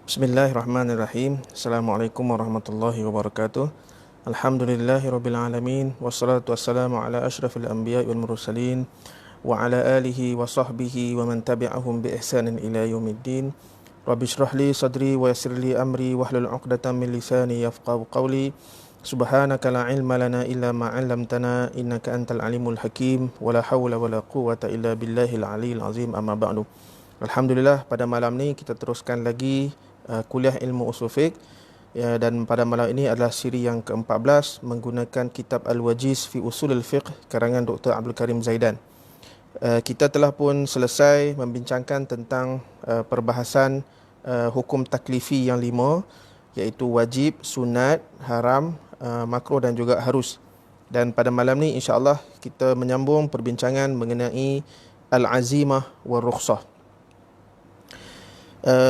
Bismillahirrahmanirrahim. Assalamualaikum warahmatullahi wabarakatuh. Alhamdulillahirabbil alamin wassalatu wassalamu ala asyrafil anbiya'i wal mursalin wa ala alihi wa sahbihi wa man tabi'ahum bi ihsanin ila yaumiddin. Rabbi shrah li sadri wa yassir li amri wahlul 'uqdatam min lisani yafqahu qawli. Subhanaka la ilma lana illa ma 'allamtana innaka antal alimul hakim wa la haula wa la quwwata illa billahil aliyyil azim. Amma ba'du. Alhamdulillah, pada malam ni kita teruskan lagi kuliah ilmu usul fiqh, dan pada malam ini adalah siri yang ke-14 menggunakan kitab Al-Wajiz fi Usulul Fiqh karangan Dr. Abdul Karim Zaidan. Kita telah pun selesai membincangkan tentang perbahasan hukum taklifi yang 5, iaitu wajib, sunat, haram, makruh dan juga harus. Dan pada malam ni insya-Allah kita menyambung perbincangan mengenai al-azimah wal rukhsah.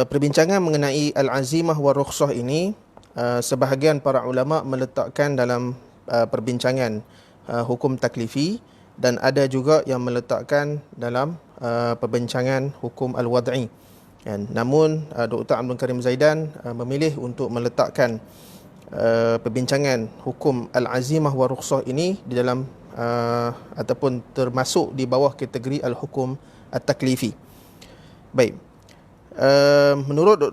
Perbincangan mengenai al-azimah wa rukhsah ini, sebahagian para ulama meletakkan dalam perbincangan hukum taklifi, dan ada juga yang meletakkan dalam perbincangan hukum al-wad'i. Namun Dr. Abdul Karim Zaidan memilih untuk meletakkan perbincangan hukum al-azimah wa rukhsah ini di dalam ataupun termasuk di bawah kategori al-hukum at-taklifi. Baik. Menurut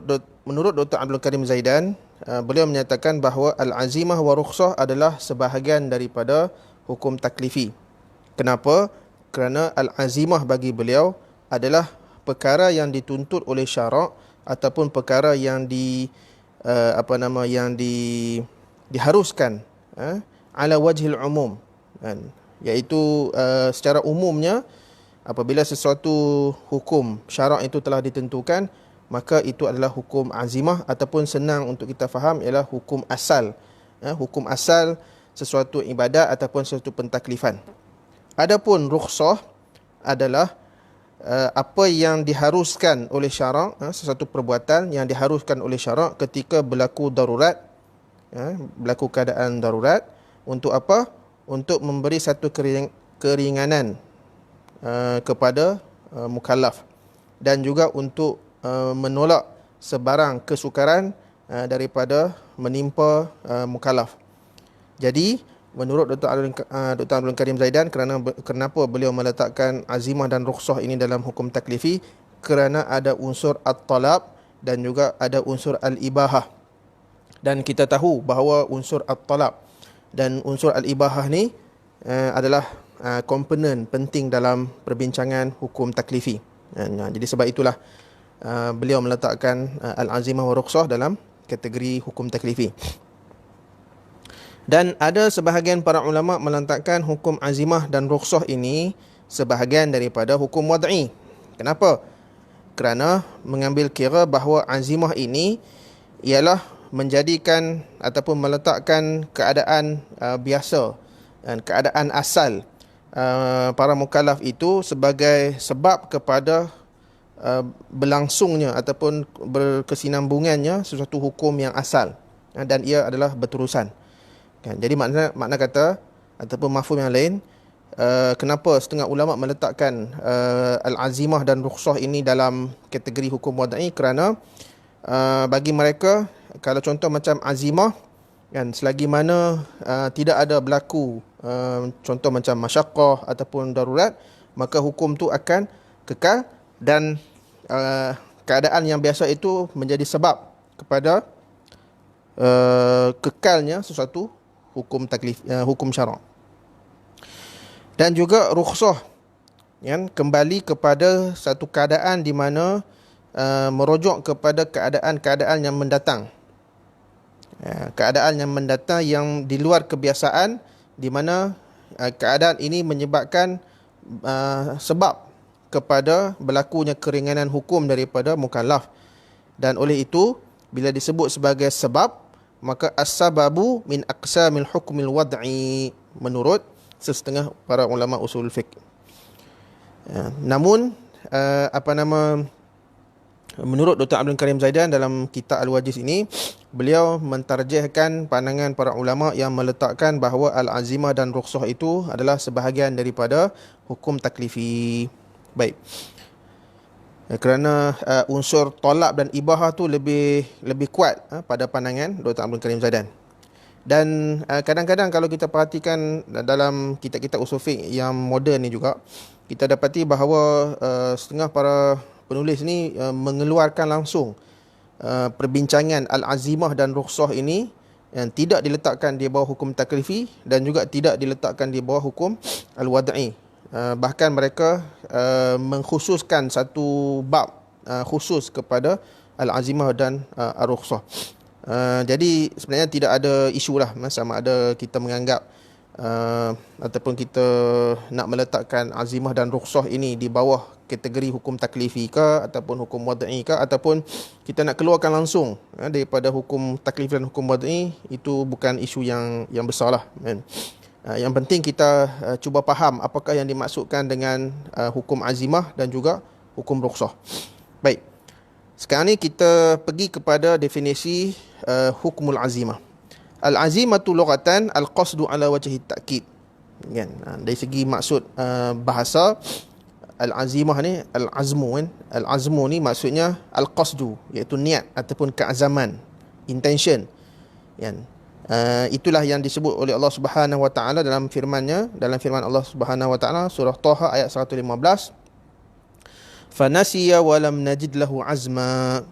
Dr. Abdul Karim Zaidan, beliau menyatakan bahawa al-azimah wa rukhsah adalah sebahagian daripada hukum taklifi. Kenapa? Kerana al-azimah bagi beliau adalah perkara yang dituntut oleh syarak ataupun perkara yang diharuskan ala wajhil umum, iaitu secara umumnya apabila sesuatu hukum syarak itu telah ditentukan, maka itu adalah hukum azimah, ataupun senang untuk kita faham ialah hukum asal. Hukum asal sesuatu ibadat ataupun sesuatu pentaklifan. Adapun rukhsah adalah apa yang diharuskan oleh syarak, sesuatu perbuatan yang diharuskan oleh syarak ketika berlaku darurat, berlaku keadaan darurat. Untuk apa? Untuk memberi satu keringanan kepada mukallaf, dan juga untuk menolak sebarang kesukaran daripada menimpa mukallaf. Jadi menurut Dr. Abdul Karim Zaidan, kenapa beliau meletakkan azimah dan rukhsah ini dalam hukum taklifi? Kerana ada unsur at-talab dan juga ada unsur al-ibahah. Dan kita tahu bahawa unsur at-talab dan unsur al-ibahah ni adalah komponen penting dalam perbincangan hukum taklifi. Jadi sebab itulah beliau meletakkan al-azimah wa rukhsah dalam kategori hukum taklifi. Dan ada sebahagian para ulama meletakkan hukum azimah dan rukhsah ini sebahagian daripada hukum wad'i. Kenapa? Kerana mengambil kira bahawa azimah ini ialah menjadikan ataupun meletakkan keadaan biasa dan keadaan asal para mukallaf itu sebagai sebab kepada berlangsungnya ataupun berkesinambungannya sesuatu hukum yang asal, dan ia adalah berterusan. Jadi makna kata ataupun mafhum yang lain, kenapa setengah ulama meletakkan al-azimah dan rukhsah ini dalam kategori hukum wad'i? Kerana bagi mereka, kalau contoh macam azimah, selagi mana tidak ada berlaku contoh macam masyaqqah ataupun darurat, maka hukum tu akan kekal, dan keadaan yang biasa itu menjadi sebab kepada kekalnya sesuatu hukum taklif, hukum syarak. Dan juga rukhsah, kembali kepada satu keadaan di mana merujuk kepada keadaan-keadaan yang mendatang. Keadaan yang mendatang yang di luar kebiasaan, di mana keadaan ini menyebabkan sebab kepada berlakunya keringanan hukum daripada mukallaf. Dan oleh itu, bila disebut sebagai sebab, maka as-sababu min aqsamil hukmil wad'i menurut setengah para ulama usul fiqh. Namun menurut Dr. Abdul Karim Zaidan dalam kitab Al-Wajiz ini, beliau mentarjihkan pandangan para ulama yang meletakkan bahawa al-azimah dan rukhsah itu adalah sebahagian daripada hukum taklifi. Baik. Kerana unsur tolak dan ibahah tu lebih kuat pada pandangan Dr. Abdul Karim Zaidan. Dan kadang-kadang kalau kita perhatikan dalam kitab-kitab usul fiqh yang moden ni juga, kita dapati bahawa setengah para penulis ni mengeluarkan langsung perbincangan al-azimah dan rukhsah ini yang tidak diletakkan di bawah hukum taklifi dan juga tidak diletakkan di bawah hukum al-wad'i. Bahkan mereka mengkhususkan satu bab khusus kepada al-azimah dan ar-rukhsah. Jadi sebenarnya tidak ada isu lah sama ada kita menganggap ataupun kita nak meletakkan azimah dan rukhsah ini di bawah kategori hukum taklifi ke ataupun hukum wad'i ke, ataupun kita nak keluarkan langsung daripada hukum taklif dan hukum wad'i. Itu bukan isu yang besar lah, kan? Yang penting kita cuba faham apakah yang dimaksudkan dengan hukum azimah dan juga hukum rukhsah. Baik, sekarang ni kita pergi kepada definisi hukmul azimah. Al-azimatu lughatan al-qasdu ala wajhi ta'kid, kan? Dari segi maksud bahasa, al-azimah ni al-azmu, kan? Al-azmu ni maksudnya al-qasdu, iaitu niat ataupun keazaman, intention, kan? Itulah yang disebut oleh Allah Subhanahu Wa Taala dalam firman-Nya, dalam firman Allah Subhanahu Wa Taala surah Taha ayat 115, fanasiya wa lam najid lahu azma,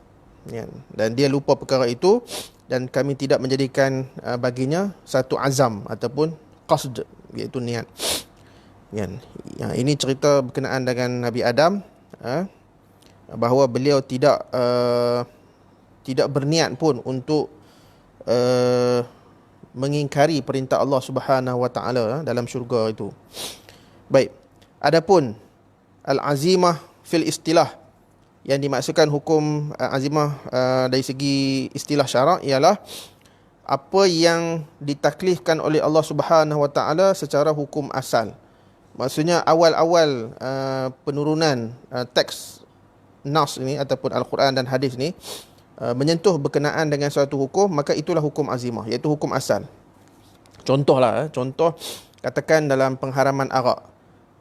ya, dan dia lupa perkara itu dan kami tidak menjadikan baginya satu azam ataupun qasd, iaitu niat, ya. Ini cerita berkenaan dengan Nabi Adam, bahawa beliau tidak berniat pun untuk mengingkari perintah Allah Subhanahu Wa Taala dalam syurga itu. Baik, adapun al-azimah fil istilah, yang dimaksudkan hukum azimah dari segi istilah syarak ialah apa yang ditaklifkan oleh Allah Subhanahu Wa Taala secara hukum asal. Maksudnya awal-awal penurunan teks nas ini ataupun Al-Quran dan hadis ni menyentuh berkenaan dengan suatu hukum, maka itulah hukum azimah, iaitu hukum asal. Contohlah, contoh katakan dalam pengharaman arak.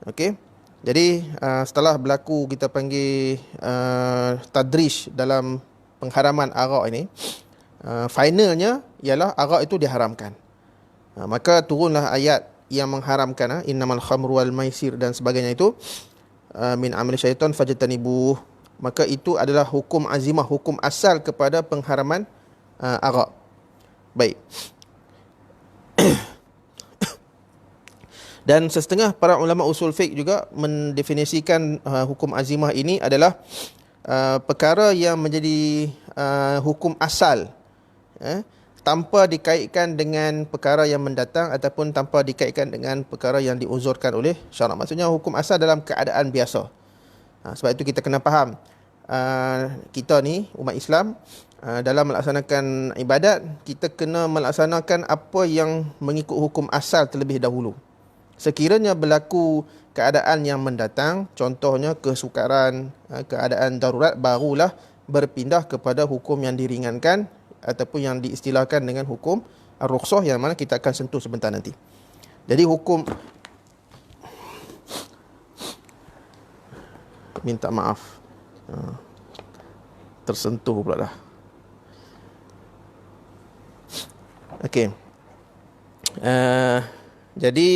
Okey. Jadi setelah berlaku kita panggil tadrish dalam pengharaman arak ini, finalnya ialah arak itu diharamkan. Maka turunlah ayat yang mengharamkan innamal khamru wal maisir dan sebagainya itu min amali syaitan fajtanibuh. Maka itu adalah hukum azimah, hukum asal kepada pengharaman arak. Baik. Dan setengah para ulama usul fiqh juga mendefinisikan hukum azimah ini adalah perkara yang menjadi hukum asal, tanpa dikaitkan dengan perkara yang mendatang ataupun tanpa dikaitkan dengan perkara yang diuzurkan oleh syarak. Maksudnya hukum asal dalam keadaan biasa. Sebab itu kita kena faham, kita ni umat Islam, dalam melaksanakan ibadat, kita kena melaksanakan apa yang mengikut hukum asal terlebih dahulu. Sekiranya berlaku keadaan yang mendatang, contohnya kesukaran, keadaan darurat, barulah berpindah kepada hukum yang diringankan ataupun yang diistilahkan dengan hukum ar-rukhsah, yang mana kita akan sentuh sebentar nanti. Jadi hukum, minta maaf, tersentuh pula dah. Okey. Jadi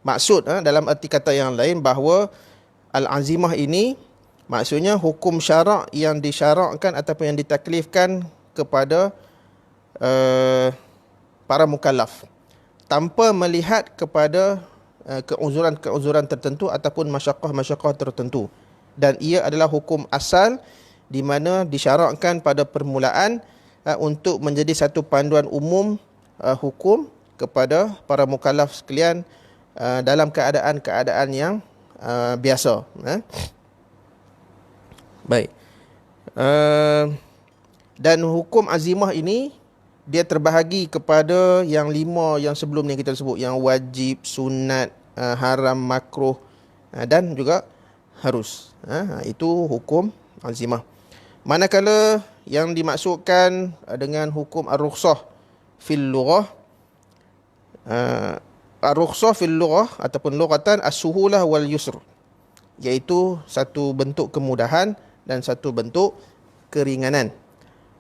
maksud dalam erti kata yang lain bahawa al-azimah ini maksudnya hukum syarak yang disyarakkan ataupun yang ditaklifkan kepada para mukallaf tanpa melihat kepada keuzuran-keuzuran tertentu ataupun masyaqqah-masyaqqah tertentu, dan ia adalah hukum asal di mana disyarakkan pada permulaan untuk menjadi satu panduan umum hukum kepada para mukallaf sekalian dalam keadaan-keadaan yang biasa. Baik. Dan hukum azimah ini dia terbahagi kepada yang 5 yang sebelum ni kita sebut, yang wajib, sunat, haram, makruh dan juga harus. Itu hukum azimah. Manakala yang dimaksudkan dengan hukum ar-rukhsah fil lughah, ar-rukhsah fil lughah ataupun lughatan as-suhulah wal yusr. iaitu satu bentuk kemudahan dan satu bentuk keringanan.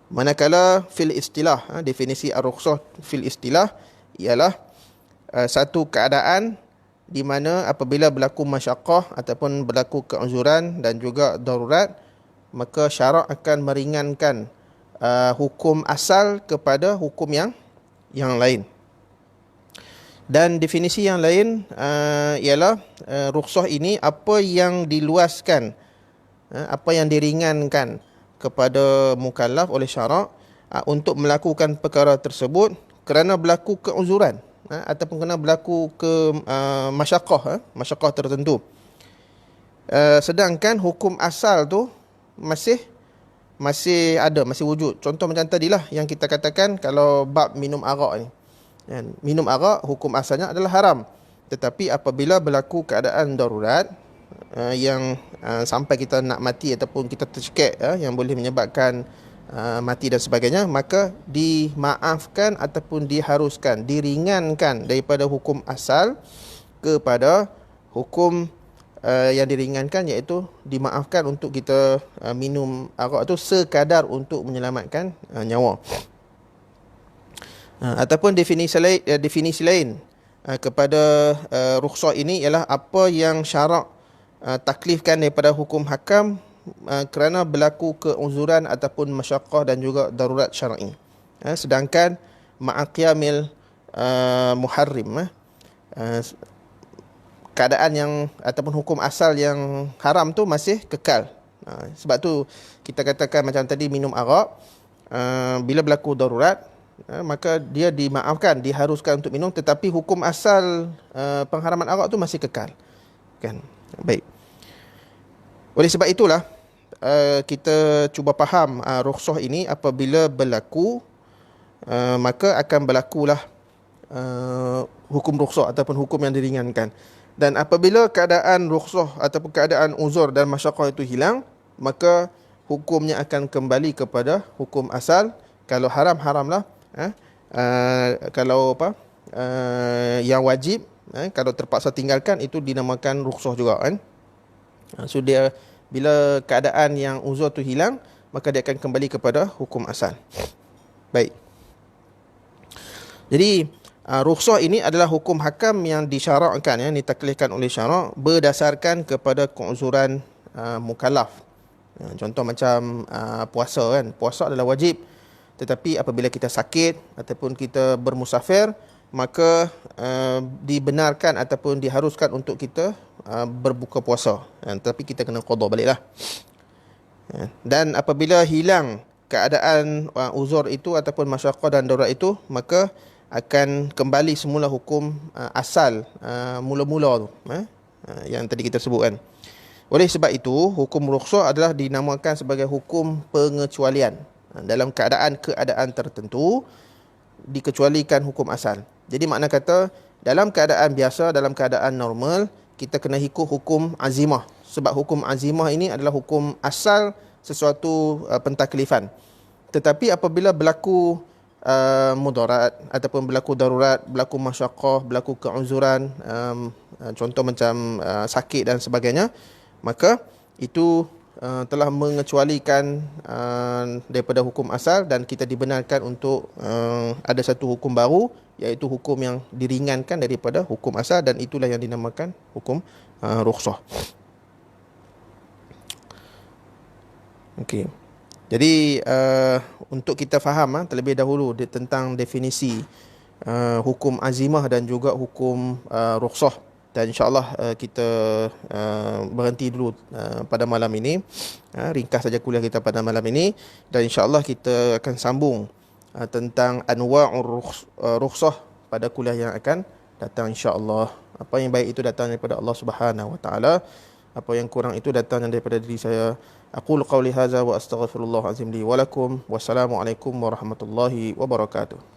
Manakala fil istilah, definisi ar-rukhsah fil istilah ialah satu keadaan di mana apabila berlaku masyaqqah ataupun berlaku keuzuran dan juga darurat, maka syarak akan meringankan hukum asal kepada hukum yang lain. Dan definisi yang lain ialah rukhsah ini apa yang diluaskan, apa yang diringankan kepada mukallaf oleh syarak untuk melakukan perkara tersebut kerana berlaku keuzuran ataupun kerana berlaku masyaqqah tertentu. Sedangkan hukum asal tu masih ada, masih wujud. Contoh macam tadilah yang kita katakan kalau bab minum arak ni. Minum arak hukum asalnya adalah haram. Tetapi apabila berlaku keadaan darurat yang sampai kita nak mati ataupun kita tercekik yang boleh menyebabkan mati dan sebagainya, maka dimaafkan ataupun diharuskan, diringankan daripada hukum asal kepada hukum yang diringankan, iaitu dimaafkan untuk kita minum arak itu sekadar untuk menyelamatkan nyawa. Ataupun definisi lain kepada rukhsah ini ialah apa yang syarak taklifkan daripada hukum hakam kerana berlaku keuzuran ataupun masyaqqah dan juga darurat syar'i. Sedangkan ma'aqiyamil muharrim, keadaan yang ataupun hukum asal yang haram tu masih kekal. Sebab tu kita katakan macam tadi minum arak, bila berlaku darurat, maka dia dimaafkan, diharuskan untuk minum, tetapi hukum asal pengharaman arak tu masih kekal. Kan? Baik. Oleh sebab itulah kita cuba faham rukhsah ini apabila berlaku, maka akan berlakulah hukum rukhsah ataupun hukum yang diringankan. Dan apabila keadaan rukhsah ataupun keadaan uzur dan masyaqqah itu hilang, maka hukumnya akan kembali kepada hukum asal. Kalau haram, haramlah. Kalau yang wajib, kalau terpaksa tinggalkan, itu dinamakan rukhsah juga kan. So dia, bila keadaan yang uzur tu hilang, maka dia akan kembali kepada hukum asal. Baik. Jadi rukhsah ini adalah hukum hakam yang disyarakkan, yang ditaklifkan oleh syarak berdasarkan kepada keuzuran mukallaf. Contoh macam puasa kan. Puasa adalah wajib, tetapi apabila kita sakit ataupun kita bermusafir, maka dibenarkan ataupun diharuskan untuk kita berbuka puasa. Tapi kita kena qada baliklah. Dan apabila hilang keadaan uzur itu ataupun masyaqqah dan darurat itu, maka akan kembali semula hukum asal mula-mula tu, yang tadi kita sebutkan. Oleh sebab itu, hukum rukhsah adalah dinamakan sebagai hukum pengecualian. Dalam keadaan tertentu dikecualikan hukum asal. Jadi makna kata, dalam keadaan biasa, dalam keadaan normal, kita kena ikut hukum azimah. Sebab hukum azimah ini adalah hukum asal sesuatu pentaklifan. Tetapi apabila berlaku mudarat ataupun berlaku darurat, berlaku masyaqqah, berlaku keuzuran, contoh macam sakit dan sebagainya, maka itu telah mengecualikan daripada hukum asal dan kita dibenarkan untuk ada satu hukum baru, iaitu hukum yang diringankan daripada hukum asal, dan itulah yang dinamakan hukum rukhsah. Okey. Jadi untuk kita faham terlebih dahulu tentang definisi hukum azimah dan juga hukum rukhsah, dan insyaAllah kita berhenti dulu pada malam ini. Ringkas saja kuliah kita pada malam ini, dan insyaAllah kita akan sambung tentang anwa'ur rukhsah pada kuliah yang akan datang insyaAllah. Apa yang baik itu datang daripada Allah Subhanahu Wa Taala, apa yang kurang itu datang daripada diri saya. Aqulu qawli hadza wa astaghfirullah azim li wa lakum. Wassalamualaikum warahmatullahi wabarakatuh.